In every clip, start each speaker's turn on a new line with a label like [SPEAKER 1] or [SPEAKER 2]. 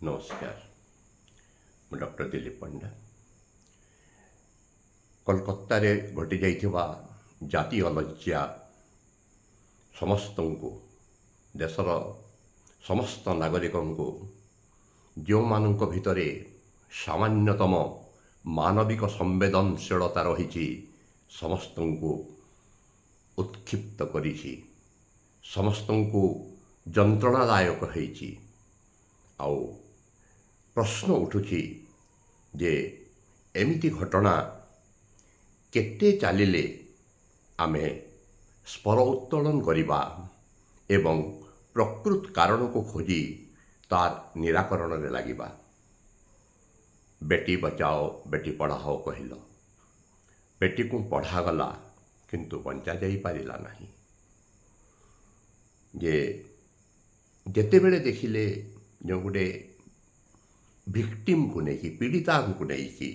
[SPEAKER 1] नमस्कार मैं डॉक्टर दिलीप पंडा कोलकाता रे घटी जाइथिबा जाति अलज्जा समस्त को देशर समस्त नागरिकों को जो मानक भितरे सामान्यतम मानविक संवेदनशीलता रही समस्त को उत्क्षिप्त करिछि समस्त को जंत्रणादायक होइछि। आउ प्रश्न उठुछि जे एमिति घटना केते चालिले आमे स्पर उत्तोलन करिबा एवं प्रकृत कारण को खोजी तार निराकरण रे लागिबा। बेटी बचाओ बेटी पढ़ाओ कहिल, बेटी को पढ़ा गला किंतु बंचा जाई पारिला नहीं। जे जेते बेले देखिले जो गोटे भिक्टिम को नहीं पीड़िता को नहीं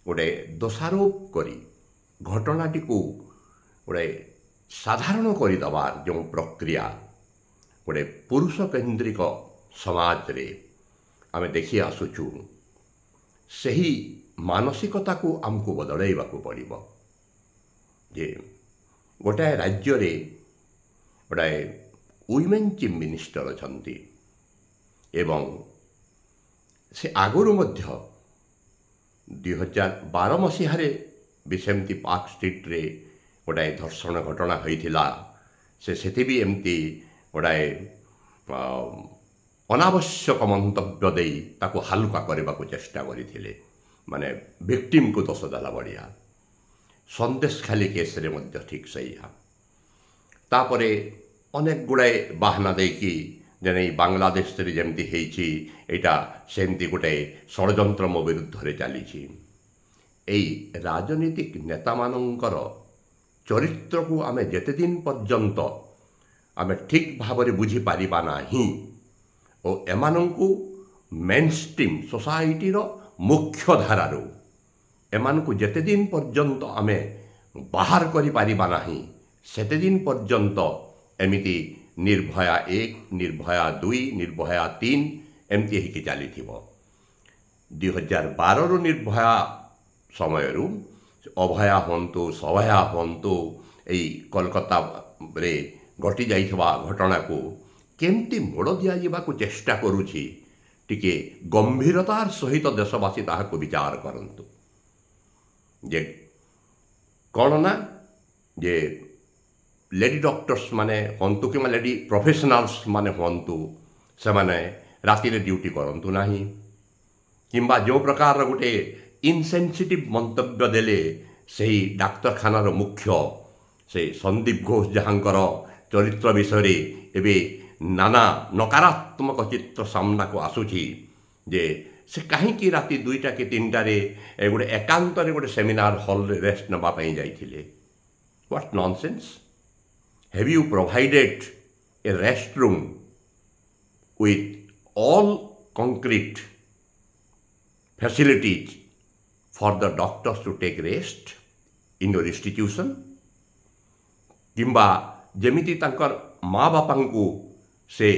[SPEAKER 1] गोटे दोषारोप करी घटनाटी को गोटे साधारण करदेवार जो प्रक्रिया गोटे पुरुष केन्द्रिक समाज रे आमे देखी आसुचु सही मानसिकता को आमको बदलैवा को पड़िबो। जे गोटाए राज्य रे गोटाए वुमेन चीफ मिनिस्टर अछंती एवं से आगुरु मध्य 2012 मसीहारे भी सेमती पार्क स्ट्रीट रे गोटाए धर्षण घटना होइथिला। से भी एमती गोटाए अनावश्यक मंतव्य दे ताको हालुका करने को चेष्टा करथिले, माने विक्टिम को दोष देला बढ़िया। संदेश खाली केस रे मध्य ठीक सही हा तापरे अनेक गुड़ाए बाहाना देकी जेने बांग्लादेश रे जेमती हेछि एटा सेमती गोटे षड्यंत्र मो विरुद्ध रे चलीछि। एई राजनीतिक नेता मानकर चरित्र को आमे जेते दिन पर्यंत आमे ठीक भाव रे बुझी पारिबा नाही ओ एमानंकु मेनस्ट्रीम सोसाइटी रो मुख्य धारारो एमानंकु जेते दिन पर्यंत आमे बाहर करि पारिबा नाही सेते दिन पर्यंत एमिति निर्भया 1 निर्भया 2 निर्भया 3 एमती ही चली 2012 रु निर्भया समय अभया हंतु सभया हंतु यही कोलकाता रे घटी जाइथबा घटना को केमती मोड़ दिया को चेष्टा करुछि टिके गंभीरतार सहित देशवासी ताहाको विचार करंतु। जे कौन ना जे लेडी डॉक्टर्स माने हंतु कि लेडी प्रोफेशनल्स माने हंतु से माने राति रे ड्यूटी करंतु नाही किंबा जो प्रकार गोटे इनसेंसिटिव मंतव्य देले सही डाक्तरखानार मुख्य से संदीप घोष जहाँकर चरित्र विषय रे एबे नाना नकारात्मक चित्र सामना को आसुची जे से कहीं राति 2टा कि 3टा रे गोटे एकांत रे गोटे सेमिनार हॉल रे रेस्ट नबा पई जाइथिले। What nonsense. Have you provided a restroom with all concrete facilities for the doctors to take rest in your institution? किंबा जेमिति तांकर माँ बापा को से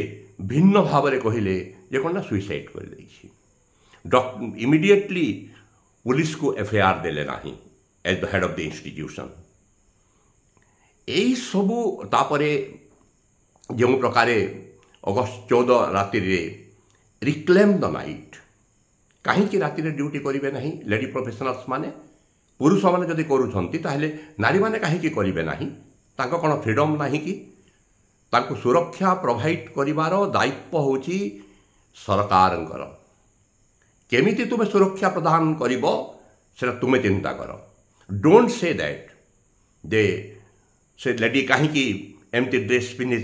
[SPEAKER 1] भिन्न भाव रे कहिले जे कोना सुइसाइड कर देछि इमिडिएटली पुलिस को एफआईआर देले नाही as the head of the institution. यही सबू तापरे जो प्रकार अगस्त 14 राति रे रिक्लेम द नाइट कहीं राति रे ड्यूटी करिवे नहीं लेडी प्रोफेशनल्स माने पुरुष माने जदि करूछंती ताहले नारी माने कहीं करिवे नहीं तांको कोन फ्रीडम नाही कि तांको सुरक्षा प्रोवाइड करिवार दायित्व होची सरकारंकर। केमिति तुमे सुरक्षा प्रदान करिवो सेटा तुमे चिंता करो। डोंट से दैट दे से लेडी कहीं एमती ड्रेस पिंधि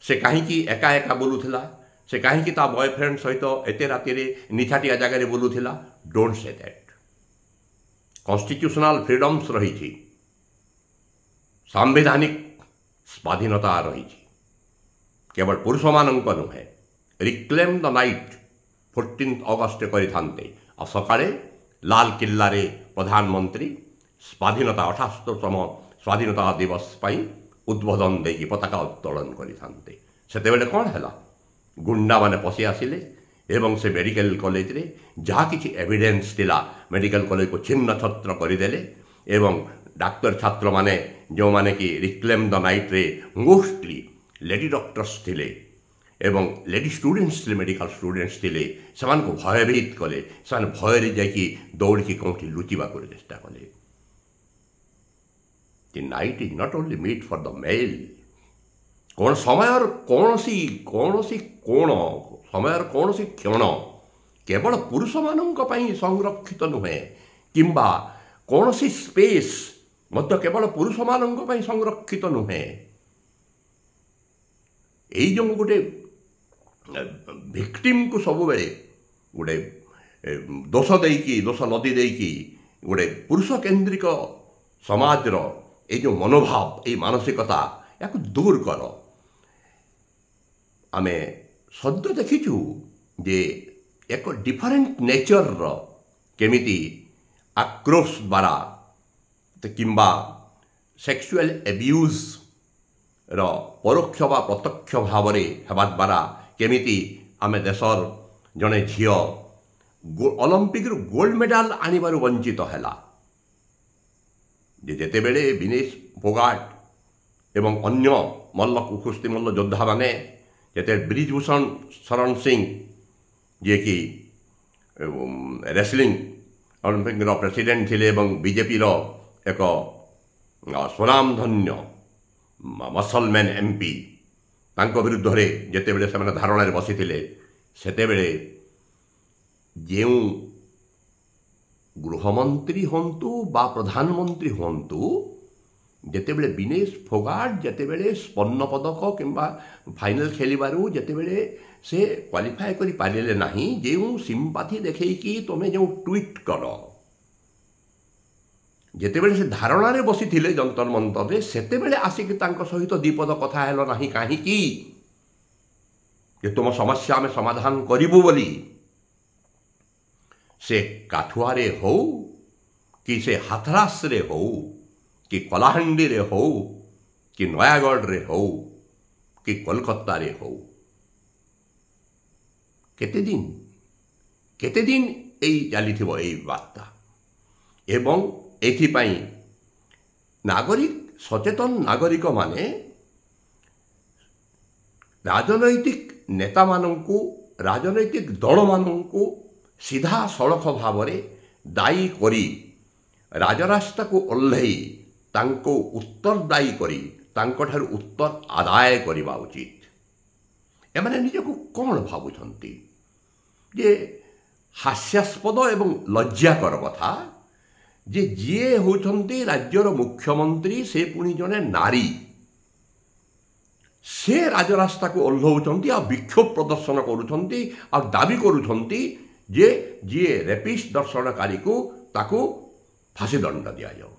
[SPEAKER 1] से कहीं एका एका बुलूला से कहीं ता बॉयफ्रेंड सहित एते राति रे निछाटिया जगह बुलूला। Don't say that. Constitutional freedoms रही सांविधानिक स्वाधीनता रही केवल पुरुष मानक नुहे। रिक्लेम द नाइट 14 अगस्ट करिथान्ते आ सकाळे लाल किल्ला रे प्रधानमंत्री स्वाधीनता 78तम स्वाधीनता दिवस पाई उद्बोधन देकी पताका उत्तोलन करिथान्ते। सेतेबेले कौन हैला गुंडा माने पशि आसिले एवं से मेडिकल कॉलेज रे जहाँ किसी एविडेंस थिला मेडिकल कॉलेज को छिन्न छत्र करदेले एवं डाक्तर छात्र माने जो माने कि रिक्लेम द नाइट रे मोस्टली लेडी डॉक्टर्स थिले एवं लेडी स्टूडेंट्स थिले मेडिकल स्टूडेंट्स थिले समान को भयभीत कले समान भय जाकि दौड़ी कौटी लुचिबा को चेष्टा कले। The night is not only meet for the male कौन समय कौन समय कौन क्षण केवल पुरुष मानक संरक्षित नुहे किंबा कौन स्पेस मत केवल पुरुष मानक संरक्षित नुहे। यही जो गोटे भिक्टिम को सब बेले गोटे दोष देकी दोष नदी देकी गोटे पुरुष केन्द्रिक समाज ये जो मनोभाव ये मानसिकता या दूर कर आमे सद्य देखीचु जे एक डिफरेंट नेचर केमिति आक्रोश द्वारा किंबा सेक्सुअल एब्यूज रो परोक्ष बा प्रत्यक्ष भाव हेबा द्वारा केमिति आमे देशर जने झियो ओलंपिक रु गोल्ड मेडल आनिबारु वंचित हैला जेते बेले विनेश फोगाट एवं अन्य मल्ल कुस्ती मल्ल योद्धा माने जेते ब्रिजभूषण शरण सिंह जे कि रेसलिंग ओलंपिक रो प्रेसिडेंट थिले एवं बीजेपी रो एक स्वनामधन्य मसलमैन एमपी तांको विरुद्ध रे जेते बेले से धारणा रे बसी थिले सेते बेले जेउ गृहमंत्री हंतु बा प्रधानमंत्री हंतु जेते बेले विनेश फोगाट जेते बेले स्वर्ण पदक किंबा फाइनल खेलिबारु जेते बेले से क्वालिफाई करि पारिले नाही जेउ सिंपाथी देखै कि तमे जो ट्वीट करो जेते बेले से धारणा रे बसी थिले जंतर मंतर रे सेते बेले आसिक तांको सहित दीपद कथा हेलो नाही काहे कि जे तुम समस्या में समाधान करिबो बोली से काठुआरे हो कि से हाथरास रे हो कि कलाहांडी रे हो कि नयागढ़ रे हो कि कोलकाता रे हो केते दिन एई चली थिबो एई बार्ता एवं एथिपाई नागरिक सचेतन नागरिक माने राजनैतिक नेता मानंकु राजनैतिक दल मानंकु सीधा सड़क भाव दायी करी राजरास्ता को ओह्लई तांको उत्तरदायी करी तांको ठारू उत्तर आदाय करवा उचित। एमाने निजको कौन भावुछंती जे हास्यास्पद एवं लज्जाकर कथा जे जीए होउछंती राज्यर मुख्यमंत्री से पुणी जने नारी से राजरास्ता को ओह्लौछंती आ विक्षोभ प्रदर्शन करुछंती आ दाबी करुछंती जे जीए रेपिस्ट दर्शनकारी को ताको फांसी दंड दिया जाओ।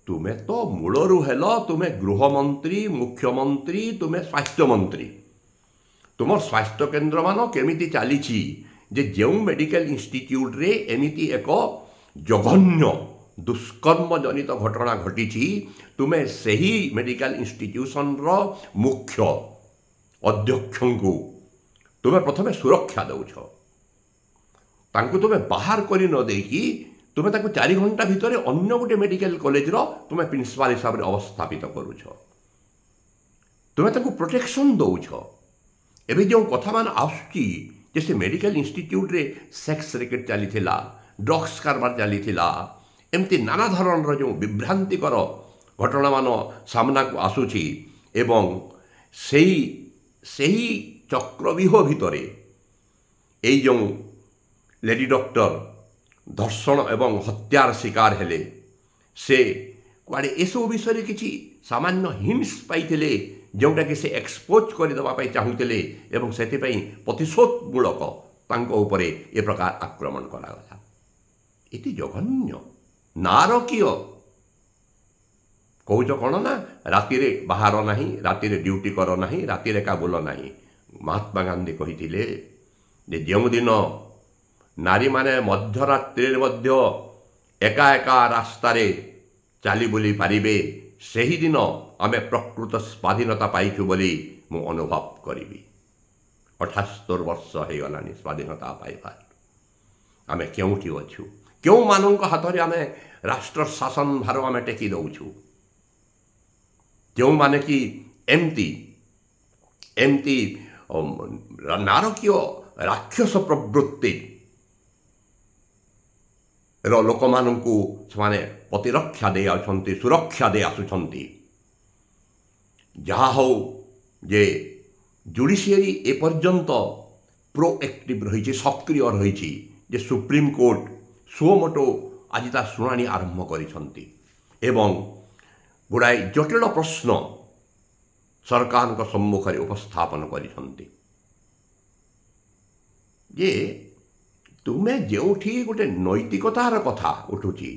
[SPEAKER 1] तुम्हें तो मूलरू हेल तुम्हें गृहमंत्री मुख्यमंत्री तुम्हें स्वास्थ्य मंत्री तुम स्वास्थ्य केन्द्र मान केमिति चली जे जो मेडिकल इंस्टीट्यूट रे एमिति एक जघन्य दुष्कर्म जनित घटना घटी तुम्हें सही मेडिकल इंस्टीट्यूशन रो मुख्य अध्यक्ष को तुम्हें प्रथमे सुरक्षा दौछ तांको तुम्हें बाहर करी न देकी तुम्हें ताको 4 घंटा भितर अन्य गोटे मेडिकल कॉलेज रो तुम्हें प्रिंसिपाल हिसाब से अवस्थापित करुछ तुम्हें ताको प्रोटेक्शन दौछ। एबे जो कथा मान आसुची जैसे मेडिकल इंस्टीट्यूट रे सेक्स रैकेट चली थिला ड्रग्स कारबार चली थिला एमती नाना धरण जो विभ्रांतिकर घटना मान सामना को आसुची एवं सही चक्रव्यूह भितरे एई जो लेडी डॉक्टर धर्षण एवं हत्यार शिकार हेले से कुआड़े एसबू विषय किसी सामान्य हिंट्स पाइथिले जोटा कि से एक्सपोज करदेवाई चाहूले एवं से प्रतिशोधमूलक तांको उपरे ए प्रकार आक्रमण करागला। इति जघन्य नारकीय कौच कौन ना राति बाहर ना राति ड्यूटी कर ना राति का बुल ना। महात्मा गांधी कही जो दिन नारी माने मध्यरात्रि एका एका रास्तार चली बुली पारिबे सही दिन आमे प्रकृत स्वाधीनता पाइछु बोली मु अनुभव करी। 78 वर्ष हो गलानी स्वाधीनता पाइबार आमे केउठी अछु केउ मानक हाथ में आमे राष्ट्र शासन भार आमे टेकी दउछु जो माने कि एमती एमती नारकीय राक्षस प्रवृत्ति लोक मानू से प्रतिरक्षा दे आसुंती सुरक्षा दे आसुंती जहा हो जे जुडिशियरी एपर्यंत प्रोएक्टिव रही सक्रिय रही जे सुप्रीम कोर्ट सुमोटो आज ता शुणाणी आरंभ करिसंती एवं गुड़ाए जटिल प्रश्न सरकार को सम्मुख उपस्थापन करिसंती जे तुम्हें जोठी गोटे नैतिकतार कथा उठुची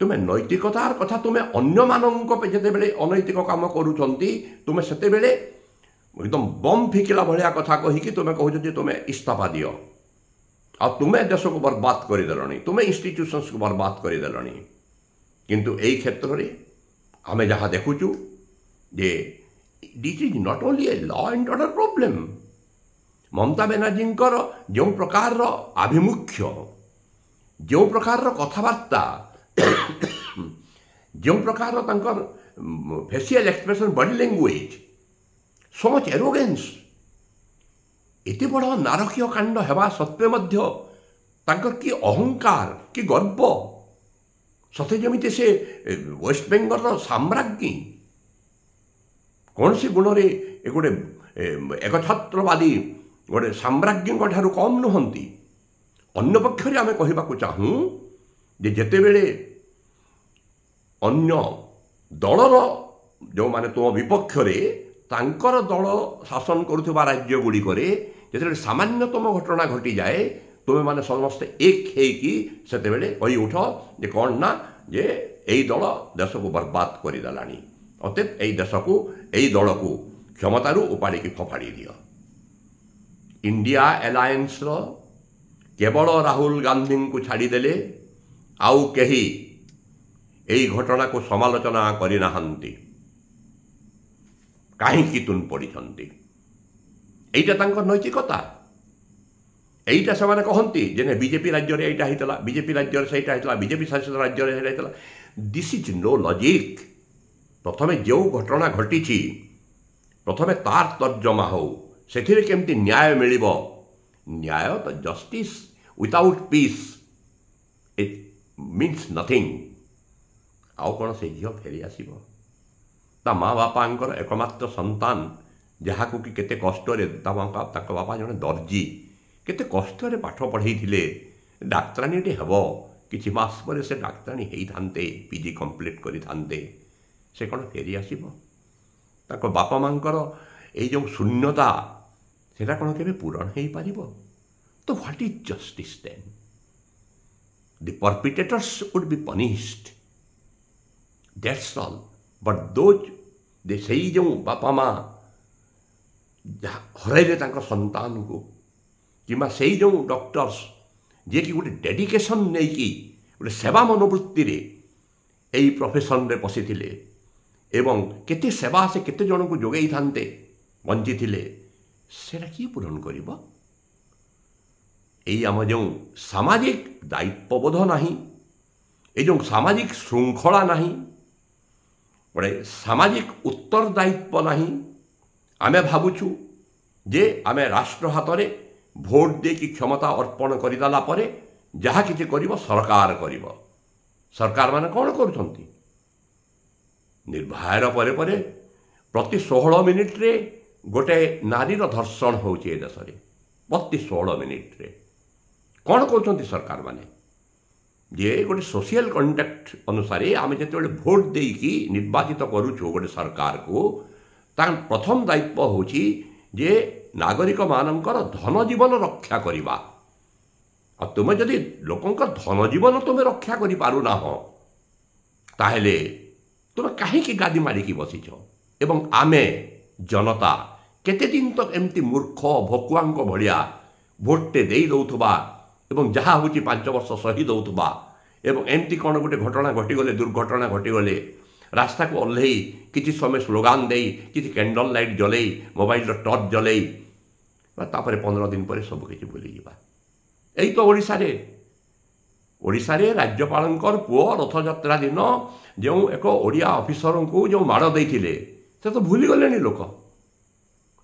[SPEAKER 1] तुम्हें नैतिकतार कथा तुम्हें अन्य मानक जिते बेले अनैतिक काम करुचंती तुम्हें सेते बेले एकदम बम फिकिला भलिया कथा कहीकि तुम्हें कहते तुम्हें इस्तीफा दियो आ तुम्हें देश को बर्बाद करदेल तुम्हें इंस्टीट्यूशंस को बर्बाद करदेल किंतु एई क्षेत्र रे आमे जहाँ देखुचु जे this is not only a law and order problem Mamata Banerjee जो प्रकार आभिमुख्य जो प्रकार कथबार्ता जो प्रकार facial expression body language so much arrogance एत बड़ नारकीय कांड हेबा सत्वे मध्य तांकर कि अहंकार कि गर्व सते जमिति से वेस्ट बेंगल साम्राज्ञी कौन सी गुण रे गोटे एकछत्रवादी गोटे साम्राज्ञी ठारू कम नुहंती अन्य पक्षरे आमे कहबाकू चाहूँ जे जेतेबेले अन्य दलर जो माने तुम विपक्ष तांकर दल शासन करुवा राज्य गुड़िक जिते सामान्यतम घटना घटी जाए तुम्हें माने समस्ते एक हेकी सेतेबेले कही उठ जे कौन ना जे एई दल देश को बर्बाद करदेलानी अतएव एई देश को एई दल को क्षमतारू उपाड़ी फफाड़ी दियो इंडिया एलायंस केवल राहुल गांधी को छाड़देले आउ कहीं एई घटना को समालोचना करनाहांती कहीं तुन पड़ती एटा तांकर नैतिकता एटा से माने कहती जे बीजेपी राज्य में यहाँ होता बीजेपी राज्य से होता बीजेपी शासित राज्य में होता दिस इज नो लॉजिक प्रथमे जो घटना घटी प्रथमे तार तर्जमा हो से केमती न्याय मिलिबो न्याय तो justice without peace it means nothing आउ कौन से झील फेरी आसब ता माँ बापांकर एकमात्र संतान जहाँ को कि केते कष्ट बापा जड़े दर्जी केते कष्ट पाठ पढ़े डाक्तरानी हेब किछि मास पर से डाक्तरानी होते पीजी कंप्लीट करते से कौन फेरी आसब बापा मांकर ये जो शून्यता सेटा कौन के पूरण हो पार तो what is justice then the perpetrators would be punished that's all but those दे सही जो बापा माँ हरैले संतान को कि से जो डॉक्टर्स जे कि गोटे डेडिकेशन नहीं कि गोटे सेवा मनोवृत्ति रे यही प्रोफेशन रे पशि एवं केते सेवा से केते जन को जोगई थांते बंची थिले सेटा किए पूरण करिबो एई आम जो सामाजिक दायित्वबोध नाही ए जो सामाजिक श्रृंखला नाही गोटे सामाजिक उत्तरदायित्व नाही आमे भावुछु जे आमे राष्ट्र हाथ में भोट दे कि क्षमता अर्पण करदेला परे जहाँ किसी करिबो सरकार करिबो सरकार माने कौन करुछंती निर्भयर परे परे प्रति 16 मिनिट रे गोटे नारीर धर्षण होउछि ए देश रे प्रति 16 मिनिट रे कौन करुछंती सरकार माने जे गोटे सोशल कंडक्ट अनुसार आम जो भोट देकी निर्वाचित करुछु गोटे सरकार को तार प्रथम दायित्व होछि जे नागरिक मानकर धन जीवन रक्षा करवा और तुम्हें जदि लोकंकर धन जीवन तुम्हें रक्षा करि पारुना हो ताहेले तुम्हें कहीं गादी मारिकी बसीच एवं आमे जनता केते दिन तक एमती मूर्ख भकुआंक भलिया भोटे दे दौथुबा एवं जहाँ हूँ 5 वर्ष सही दौथुबा एवं एमती कौन गोटे घटना घटीगले दुर्घटना घटीगले रास्ता को ओह्लई किसी समय स्लोगान दे किसी कैंडल लाइट जलई मोबाइल टर्च जलई तापर 15 दिन पर सबकि भूलीजा। यही तो ओडिशारे राज्यपाल पुओ रथयात्रा दिन जो एक ओडिया ऑफिसर को जो माड़ देते से तो भूली गले लोक,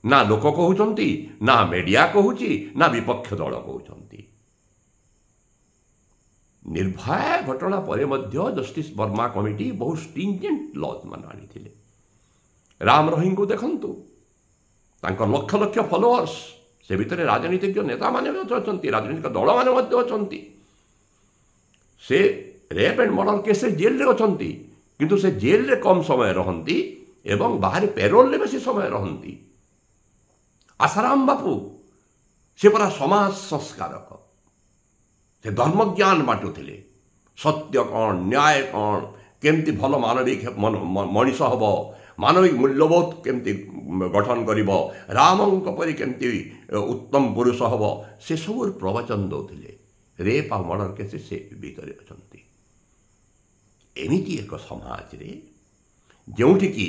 [SPEAKER 1] ना लोक कहते ना मीडिया कहूँ ना विपक्ष दल कहते। निर्भया घटना पर जस्टिस वर्मा कमिटी बहुत स्ट्रिंजेंट लॉज मान आनी। राम रहीम को देखंतु, लक्ष लक्ष फॉलोअर्स से भितर राजनीतिज्ञ नेता माने अच्छा, राजनीतिक दल माने अच्छा। से rape and murder case jail रे अछंती, किंतु से जेल रे कम समय रहंती एवं बाहर पेरोल रे बेसी समय रहंती। आसाराम बापू से परा समाज संस्कारक, से धर्मज्ञान बांटुले, सत्य कौन न्याय कौन, केमती भल मानविक मनीष हम, मानविक मूल्यबोध केमती गठन करिब, रामंक परि केमती उत्तम पुरुष हम, से सब प्रवचन दौले। रेप आ मर्डर केस से भीतर अछंती। एमिति एक समाज रे जोठी कि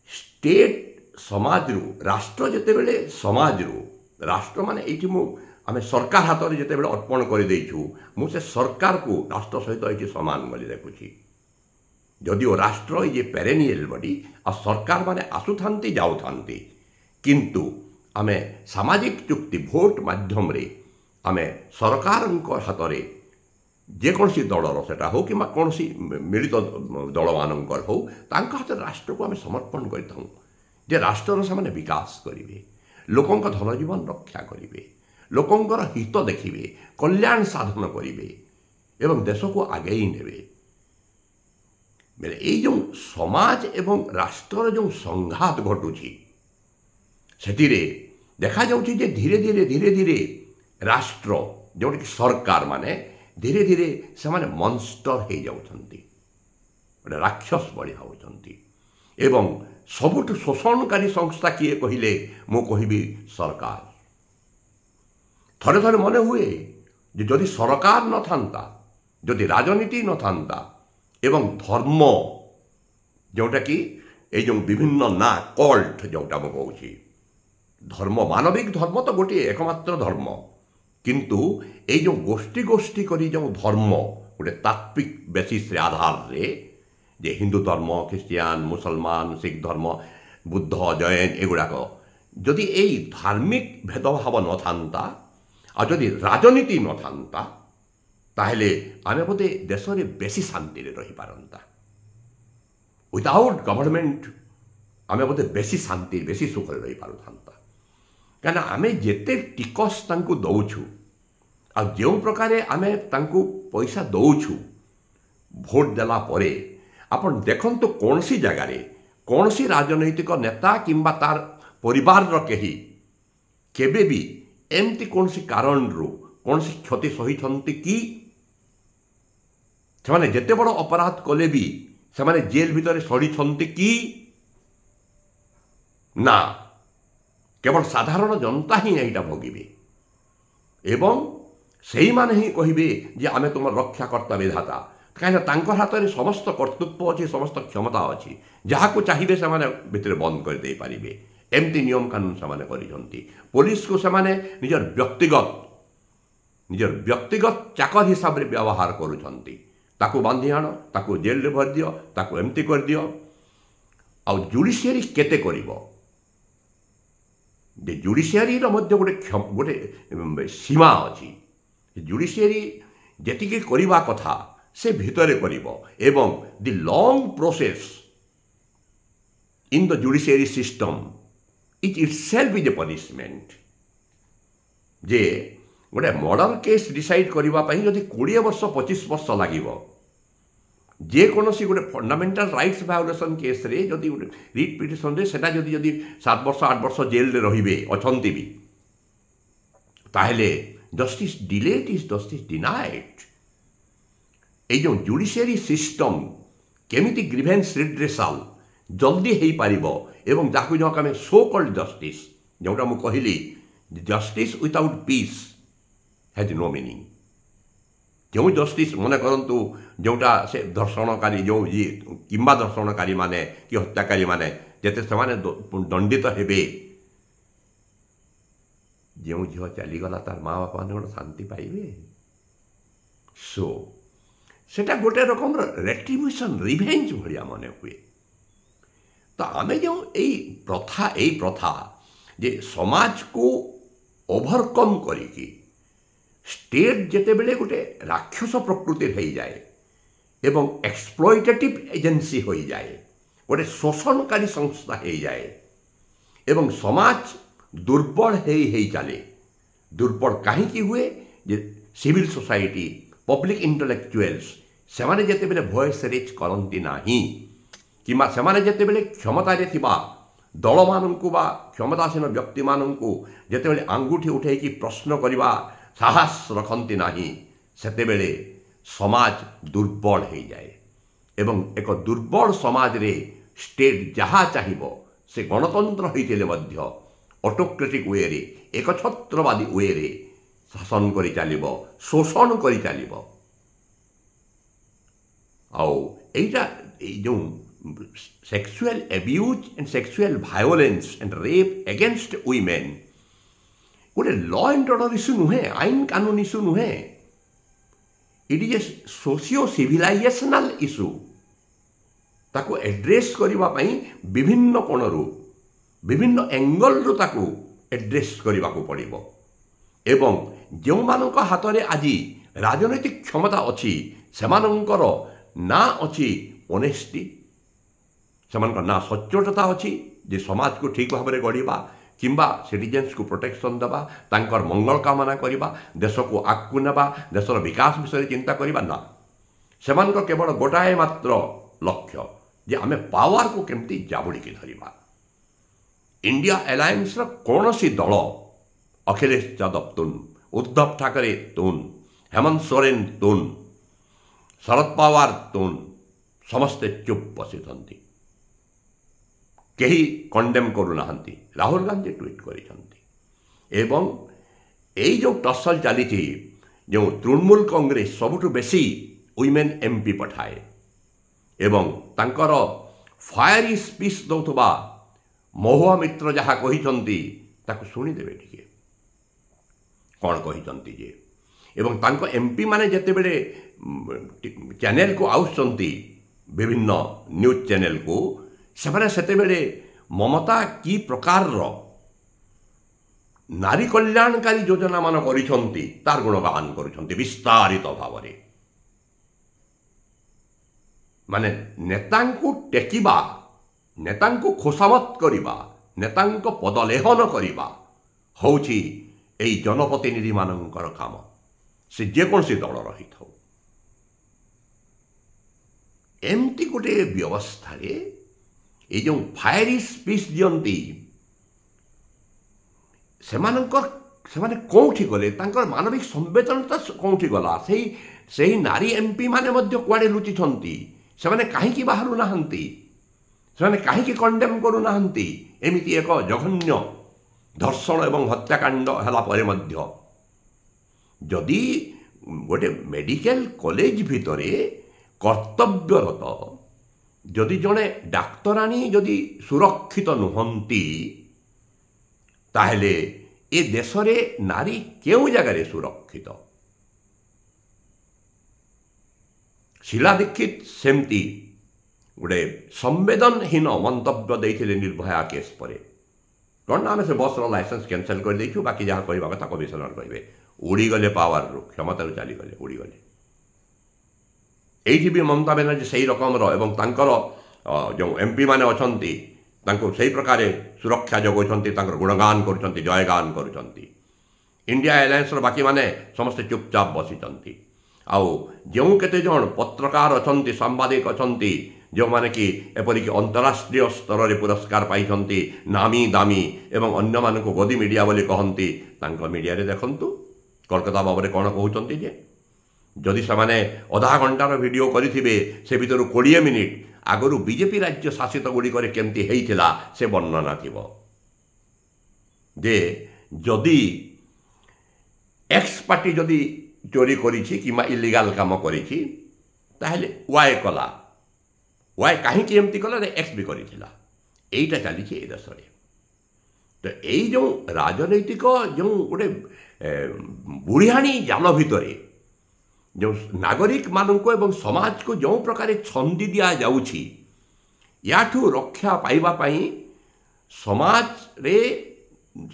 [SPEAKER 1] स्टेट समाज रु राष्ट्र जेते बेले समाज रु राष्ट्र माने एठी मु आमे सरकार हाथ रे जेते बेले अर्पण कर देइछु, मु से सरकार को राष्ट्र सहित एठी समान बोली देखुछि। जदिओ राष्ट्र ये पेरेनियल बॉडी आ सरकार माने आसुथांती जाउथांती, किंतु आमे सामाजिक चुक्ति भोट माध्यम रे आमे सरकार हाथ में जेकोसी दलर सेटा हो कि कौन मिलित दल मानकर हो, हाथ राष्ट्र को आम समर्पण करथां जे राष्ट्र से विकास करेंगे, लोकों धन जीवन रक्षा करेंगे, लोकंर हित देखिए, कल्याण साधन करेंगे एवं देश को आगे नेबे। मेरे ये समाज एवं राष्ट्र जो संघात घटुची सेतिरे देखा जाउची जे धीरे धीरे धीरे धीरे राष्ट्र जोटी कि सरकार माने धीरे धीरे से माने मॉन्स्टर हो जाउछंती, गोटे राक्षस बढ़िया होचंती। एवं सबुठ शोषणकारी संस्था किए कहिले मु कहिबी सरकार। थरे थरे मन हुए जे जदि सरकार न थांता, जदि राजनीति न थांता एवं धर्म जोटा कि ए जो विभिन्न ना कल्ट जोटा मु कहूची, धर्म मानविक धर्म तो गोटे एकमात्र धर्म, किंतु ये जो गोष्ठी गोष्ठी करी जो धर्म गोटे तात्विक बेसिस रे आधार रे जे हिंदू धर्म, ख्रिस्टियान, मुसलमान, सिख धर्म, बुद्ध, जैन एगुड़ाक जदि यही धार्मिक भेदभाव न थांता आ जदि राजनीति न थांता ताहले आमे बोधे देश में बेसी शांति रे रही पारंता। विदाउट गवर्नमेंट आमे बोधे बेसी शांति बेसी सुख रे रही पारंता। कहीं आमे जेते टिकस तांकु दौछु आ जो प्रकार आमे तांकु पैसा दौछु भोट देला परे आपण देखंतु कौन सी जगह रे कौन सी राजनैतिक नेता किंबा तार परिवार रो केही केबे भी एमती कौन सी कारण रो कौन सी क्षति सही कि से माने जेते बड़ अपराध कले भी से माने जेल भीतर सड़ी कि ना, केवल साधारण जनता ही यहाँ भोगे एवं से माने ही कहे जे आमे तुम रक्षाकर्ता विधाता, कहीं हाथ में समस्त कर्तृत्व अच्छी समस्त क्षमता अच्छी, जहाँ को चाहिए से माने भितर बंद कर दे पारिबे। एमती नियम कानून से माने करिसंती। पुलिस को से माने निजर व्यक्तिगत चाकर हिसाब रे व्यवहार करुछंती। ताकू बांधी आण, ताकू जेल रे भर दियो, ताकू एमती कर दियो। आ जुडिशियरी केते करिवो, जे जुडिशियरी मध्य गोटे सीमा अच्छी। जुडिशियरी जेतिके करिबा कथा से भितरे करिवो एवं the long process in the judiciary system it itself is a punishment. जे गोटे मर्डर केस डिसाइड करिबा पई जदि 20 वर्ष 25 वर्ष लागिवो, जे कोनोसी गोटे फंडामेंटल राइट्स वायोलेशन केस रे जदि रिट पिटिशन रे सेटा जदि 7 वर्ष 8 वर्ष जेल रे रहिबे अछंती भी, ताहले justice delayed is justice denied. ए जो जुडिशियरी सिस्टम केमिति ग्रीवेंस रिड्रेसल जल्दी हो पारिबो एवं जाकु जो आमे सो कॉल्ड जस्टिस जोटा मु कहली justice without peace has no meaning. जो जस्टिस मन करंतु जोटा से धर्षणकारी जो ये किंबा धर्षणकारी माने कि हत्याकारी माने जेते से माने दंडित हेबे ଯେଉଁ ଝିଅ ଚାଲିଗଲା ତାର ମା ବାପା ମାନେ କ'ଣ ଶାନ୍ତି ପାଇବେ? ସୋ ସେଟା ଗୋଟେ ରକମର ରେଟ୍ରିବ୍ୟୁସନ୍ ରିଭେଞ୍ଜ ଭଳିଆ ମନେ ହୁଏ। ତ ଆମେ ଯେଉଁ ଏଇ ପ୍ରଥା ଯେ ସମାଜକୁ ଓଭରକମ୍ କରିକି ଷ୍ଟେଟ୍ ଯେତେବେଳେ ଗୋଟେ ରାକ୍ଷସ ପ୍ରକୃତିର ହେଇଯାଏ ଏବଂ ଏକ୍ସପ୍ଲଏଟେଟିଭ୍ ଏଜେନ୍ସି ହୋଇଯାଏ, ଗୋଟେ ଶୋଷଣକାରୀ ସଂସ୍ଥା ହେଇଯାଏ ଏବଂ ସମାଜ ଦୁର୍ବଳ ହେଇ ଚାଲେ। ଦୁର୍ବଳ କାହିଁକି ହୁଏ? ଯେ ସିଭିଲ ସୋସାଇଟି, ପବ୍ଲିକ୍ ଇଣ୍ଟେଲେକ୍ଚୁଆଲ୍ସ ସେମାନେ ଯେତେବେଳେ ଭଏସ୍ ରେଜ୍ କରନ୍ତି ନାହିଁ କିମ୍ବା ସେମାନେ ଯେତେବେଳେ କ୍ଷମତାରେ ଥିବା ଦଳମାନଙ୍କୁ ବା କ୍ଷମତାସୀନ ବ୍ୟକ୍ତିମାନଙ୍କୁ ଯେତେବେଳେ ଆଙ୍ଗୁଠି ଉଠାଇକି ପ୍ରଶ୍ନ କରିବା ସାହସ ରଖନ୍ତି ନାହିଁ, ସେତେବେଳେ ସମାଜ ଦୁର୍ବଳ ହେଇଯାଏ ଏବଂ ଏକ ଦୁର୍ବଳ ସମାଜରେ ଷ୍ଟେଟ୍ ଯାହା ଚାହିଁବ ସେ ଗଣତନ୍ତ୍ର ହୋଇଥିଲେ ମଧ୍ୟ ଅଟୋକ୍ରେଟିକ୍ ୱେରେ, ଏକଛତ୍ରବାଦୀ ୱେରେ ଶାସନ କରି ଚାଲିବ, ଶୋଷଣ କରି ଚାଲିବ। ଆଉ ଏଇଟା ଏଇ ଯେଉଁ sexual abuse and sexual violence and rape against women ଗୋଟେ ଲ ଆଣ୍ଡ ଅର୍ଡର ଇସ୍ୟୁ ନୁହେଁ, ଆଇନ କାନୁନ ଇସ୍ୟୁ ନୁହେଁ। It is a socio civilizational issue. ତାକୁ ଆଡ୍ରେସ୍ କରିବା ପାଇଁ ବିଭିନ୍ନ କୋଣରୁ ବିଭିନ୍ନ ଏଙ୍ଗଲରୁ ତାକୁ ଆଡ୍ରେସ୍ କରିବାକୁ ପଡ଼ିବ ଏବଂ ଯେଉଁମାନଙ୍କ ହାତରେ ଆଜି ରାଜନୈତିକ କ୍ଷମତା ଅଛି ସେମାନଙ୍କର ନା ଅଛି ଅନେଷ୍ଟି, ସେମାନଙ୍କର ନା ସଚ୍ଚୋଟତା ଅଛି ଯେ ସମାଜକୁ ଠିକ୍ ଭାବରେ ଗଢ଼ିବା କିମ୍ବା ସିଟିଜେନ୍ସକୁ ପ୍ରୋଟେକ୍ସନ୍ ଦେବା, ତାଙ୍କର ମଙ୍ଗଳ କାମନା କରିବା, ଦେଶକୁ ଆଗକୁ ନେବା, ଦେଶର ବିକାଶ ବିଷୟରେ ଚିନ୍ତା କରିବା। ନା, ସେମାନଙ୍କର କେବଳ ଗୋଟାଏ ମାତ୍ର ଲକ୍ଷ୍ୟ ଯେ ଆମେ ପାୱାରକୁ କେମିତି ଜାବୁଡ଼ିକି ଧରିବା। ଇଣ୍ଡିଆ ଆଲାଏନ୍ସର କୌଣସି ଦଳ, ଅଖିଳେଶ ଯାଦବ ତୁନ୍, ଉଦ୍ଧବ ଠାକରେ ତୁନ୍, ହେମନ୍ତ ସୋରେନ ତୁନ୍, ଶରଦ ପାୱାର ତୁନ୍, ସମସ୍ତେ ଚୁପ୍ ବସିଛନ୍ତି, କେହି କଣ୍ଡେମ୍ କରୁନାହାନ୍ତି। ରାହୁଲ ଗାନ୍ଧୀ ଟ୍ୱିଟ୍ କରିଛନ୍ତି ଏବଂ ଏଇ ଯେଉଁ ଟସଲ ଚାଲିଛି, ଯେଉଁ ତୃଣମୂଳ କଂଗ୍ରେସ ସବୁଠୁ ବେଶୀ ୱିମେନ୍ MP ପଠାଏ ଏବଂ ତାଙ୍କର ଫାୟାରି ସ୍ପିଚ୍ ଦେଉଥିବା ମହୁଆ ମିତ୍ର ଯାହା କହିଛନ୍ତି ତାକୁ ଶୁଣିଦେବେ ଟିକେ କ'ଣ କହିଛନ୍ତି ଯେ। ଏବଂ ତାଙ୍କ MP ମାନେ ଯେତେବେଳେ ଚ୍ୟାନେଲକୁ ଆସୁଛନ୍ତି, ବିଭିନ୍ନ ନ୍ୟୁଜ୍ ଚ୍ୟାନେଲକୁ, ସେମାନେ ସେତେବେଳେ ମମତା କି ପ୍ରକାରର ନାରୀ କଲ୍ୟାଣକାରୀ ଯୋଜନା ମାନ କରିଛନ୍ତି ତାର ଗୁଣଗାନ କରୁଛନ୍ତି ବିସ୍ତାରିତ ଭାବରେ। ମାନେ ନେତାଙ୍କୁ ଟେକିବା, ନେତାଙ୍କୁ ଖୋସାମତ କରିବା, ନେତାଙ୍କ ପଦଲେହନ କରିବା ହେଉଛି ଏଇ ଜନପ୍ରତିନିଧିମାନଙ୍କର କାମ, ସେ ଯେକୌଣସି ଦଳର ହେଇଥାଉ। ଏମିତି ଗୋଟେ ବ୍ୟବସ୍ଥାରେ ଏ ଯେଉଁ ଫାୟାରି ସ୍ପିଚ୍ ଦିଅନ୍ତି, ସେମାନେ କେଉଁଠି ଗଲେ? ତାଙ୍କର ମାନବିକ ସମ୍ବେଦନତା କେଉଁଠି ଗଲା? ସେହି ନାରୀ MP ମାନେ ମଧ୍ୟ କୁଆଡ଼େ ଲୁଚିଛନ୍ତି? ସେମାନେ କାହିଁକି ବାହାରୁ ନାହାନ୍ତି? ସେମାନେ କାହିଁକି କଣ୍ଡେମ୍ କରୁନାହାନ୍ତି? ଏମିତି ଏକ ଜଘନ୍ୟ ଧର୍ଷଣ ଏବଂ ହତ୍ୟାକାଣ୍ଡ ହେଲା ପରେ ମଧ୍ୟ ଯଦି ଗୋଟେ ମେଡ଼ିକାଲ କଲେଜ ଭିତରେ କର୍ତ୍ତବ୍ୟରତ ଯଦି ଜଣେ ଡାକ୍ତରାଣୀ ଯଦି ସୁରକ୍ଷିତ ନୁହନ୍ତି, ତାହେଲେ ଏ ଦେଶରେ ନାରୀ କେଉଁ ଜାଗାରେ ସୁରକ୍ଷିତ? ଶିଲା ଦୀକ୍ଷିତ ସେମିତି ଗୋଟେ ସମ୍ବେଦନହୀନ ମନ୍ତବ୍ୟ ଦେଇଥିଲେ ନିର୍ଭୟା କେସ୍ ପରେ। କ'ଣ ନା ଆମେ ସେ ବସ୍ର ଲାଇସେନ୍ସ କ୍ୟାନସେଲ୍ କରିଦେଇଛୁ, ବାକି ଯାହା କହିବା କଥା କମିଶନର କହିବେ। ଉଡ଼ିଗଲେ ପାୱାରରୁ, କ୍ଷମତାରୁ ଚାଲିଗଲେ, ଉଡ଼ିଗଲେ। এইটি ବି ମମତା ବାନାର୍ଜୀ ସେହି ରକମର ଏବଂ ତାଙ୍କର ଯେଉଁ MP ମାନେ ଅଛନ୍ତି ତାଙ୍କୁ ସେହି ପ୍ରକାରେ ସୁରକ୍ଷା ଯୋଗାଉଛନ୍ତି, ତାଙ୍କର ଗୁଣଗାନ କରୁଛନ୍ତି, ଜୟଗାନ କରୁଛନ୍ତି। ଇଣ୍ଡିଆ ଆଲାଏନ୍ସର ବାକିମାନେ ସମସ୍ତେ ଚୁପଚାପ ବସିଛନ୍ତି। ଆଉ ଯେଉଁ କେତେଜଣ ପତ୍ରକାର ଅଛନ୍ତି, ସାମ୍ବାଦିକ ଅଛନ୍ତି, ଯେଉଁମାନେ କି ଏପରିକି ଅନ୍ତରାଷ୍ଟ୍ରୀୟ ସ୍ତରରେ ପୁରସ୍କାର ପାଇଛନ୍ତି, ନାମୀ ଦାମୀ ଏବଂ ଅନ୍ୟମାନଙ୍କୁ ଗଦି ମିଡ଼ିଆ ବୋଲି କହନ୍ତି, ତାଙ୍କ ମିଡ଼ିଆରେ ଦେଖନ୍ତୁ କୋଲକାତା ବାବଦରେ କ'ଣ କହୁଛନ୍ତି ଯେ ଯଦି ସେମାନେ ଅଧା ଘଣ୍ଟାର ଭିଡ଼ିଓ କରିଥିବେ ସେ ଭିତରୁ 20 ମିନିଟ୍ ଆଗରୁ ବିଜେପି ରାଜ୍ୟ ଶାସିତ ଗୁଡ଼ିକରେ କେମିତି ହେଇଥିଲା ସେ ବର୍ଣ୍ଣନା ଥିବ। ଯେ ଯଦି ଏକ୍ସ ପାର୍ଟି ଯଦି ଚୋରି କରିଛି କିମ୍ବା ଇଲିଗାଲ କାମ କରିଛି ତାହେଲେ ୱାଇ କଲା, ୱାଇ କାହିଁକି ଏମିତି କଲା? ଏକ୍ସ ବି କରିଥିଲା। এইটা ଚାଲିଛି ଏ ଦେଶରେ। ତ ଏଇ ଯେଉଁ ରାଜନୈତିକ ଯେଉଁ ଗୋଟେ ବୁଢ଼ିଆଣୀ ଜାଲ ଭିତରେ ଯେଉଁ ନାଗରିକମାନଙ୍କୁ ଏବଂ ସମାଜକୁ ଯେଉଁ ପ୍ରକାର ଛନ୍ଦି ଦିଆଯାଉଛି, ୟାଠୁ ରକ୍ଷା ପାଇବା ପାଇଁ ସମାଜରେ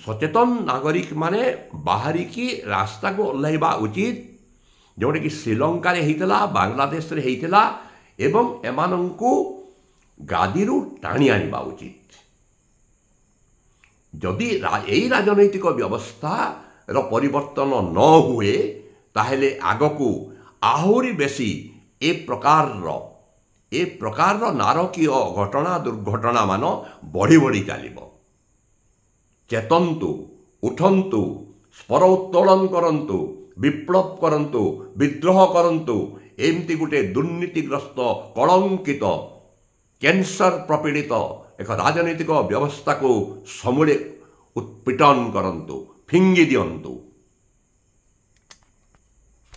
[SPEAKER 1] ସଚେତନ ନାଗରିକମାନେ ବାହାରିକି ରାସ୍ତାକୁ ଓହ୍ଲାଇବା ଉଚିତ, ଯେଉଁଟାକି ଶ୍ରୀଲଙ୍କାରେ ହେଇଥିଲା, ବାଂଲାଦେଶରେ ହେଇଥିଲା, ଏବଂ ଏମାନଙ୍କୁ ଗାଦିରୁ ଟାଣି ଆଣିବା ଉଚିତ। ଯଦି ଏଇ ରାଜନୈତିକ ବ୍ୟବସ୍ଥାର ପରିବର୍ତ୍ତନ ନ ହୁଏ, ତାହେଲେ ଆଗକୁ ଆହୁରି ବେଶୀ ଏ ପ୍ରକାରର ନାରକୀୟ ଘଟଣା ଦୁର୍ଘଟଣାମାନ ବଢ଼ି ବଢ଼ି ଚାଲିବ। ଚେତନ୍ତୁ, ଉଠନ୍ତୁ, ସ୍ୱର ଉତ୍ତୋଳନ କରନ୍ତୁ, ବିପ୍ଳବ କରନ୍ତୁ, ବିଦ୍ରୋହ କରନ୍ତୁ। ଏମିତି ଗୋଟେ ଦୁର୍ନୀତିଗ୍ରସ୍ତ, କଳଙ୍କିତ, କ୍ୟାନ୍ସର ପ୍ରପୀଡ଼ିତ ଏକ ରାଜନୈତିକ ବ୍ୟବସ୍ଥାକୁ ସମୂଳେ ଉତ୍ପୀଟନ କରନ୍ତୁ, ଫିଙ୍ଗି ଦିଅନ୍ତୁ।